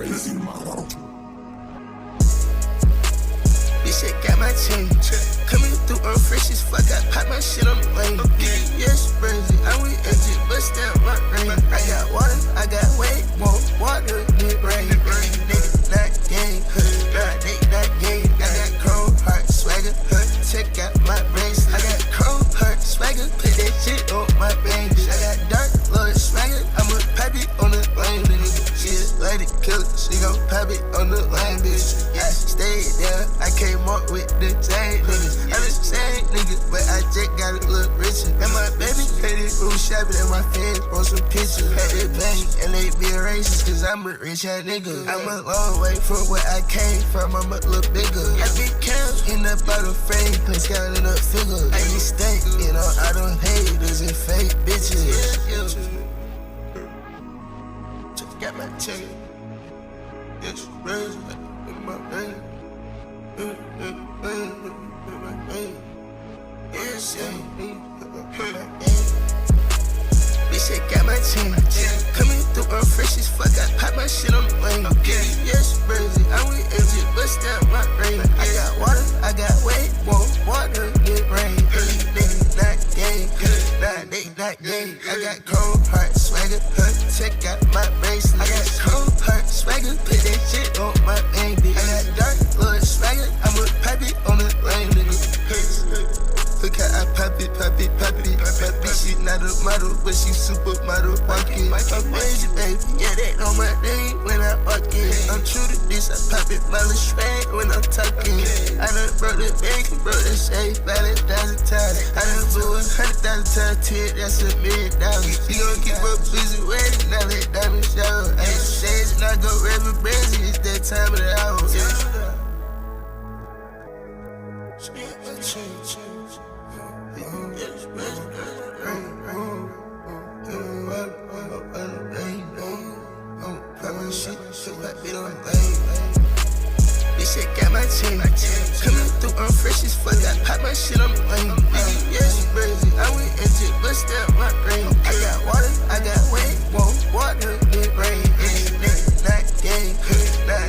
crazy mama. This shit got my chain. Coming through on fresh as fuck, I pop my shit on the lane. Yes, crazy. I'm with engine, bust down my rain. I got water, I got weight, more water, need rain. Nigga, not game, they not game. I got chrome heart swagger, check out my brains. I got chrome heart swagger, put that shit on my veins. I got dark Lord swagger, I'ma pop it on the lane, nigga. She a lady killer, she gon' pop it on the lane, bitch. I stayed there, I came up with the same niggas. I'm the same nigga, but I just got a little richer. And my baby paid it room shopping, and my fans want some pictures. At the bank, and they be racist, cause I'm a rich ass nigga. I'm a long way from where I came from, I'm a little bigger. I be counting up out of frame, place counting up figures. I be stank, you know, I don't hate haters and fake bitches. Just got my chicken. It's crazy, in my vein. This shit got my chain. Coming through on fresh as fuck, I pop my shit on the lane. Yes, crazy. I'm with engine, bust down my rain. I got water, I got weight, more water, get rain. Niggas not game, they not game. I got chrome heart swagger, check out my bracelet. I got chrome heart swagger, put that shit on my name, bitch. I got dark Lord swagger, I'ma pop it on the lane, nigga. Look how I pop it. She not a model, but she supermodel walking. I'm crazy, baby, yeah, that on my name when I walk in. I'm true to this, I pop it, my little swag when I'm talking. I done broke the bank, broke the safe, $1,000 times. I done blew 100,000 times, 10, that's $1 million. You gon' keep up busy waiting, now let diamonds show. I ain't shades and I go red with Brandy, it's that time of the hour. This shit got my chain. Coming through on fresh as fuck, I pop my shit on the lane. Yes, crazy. I'm with engine, bust down my rain. I got water, I got weight, more water, get rain. Niggas not game,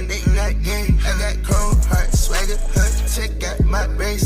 they not game. I got chrome heart swagger, check out my bracelet.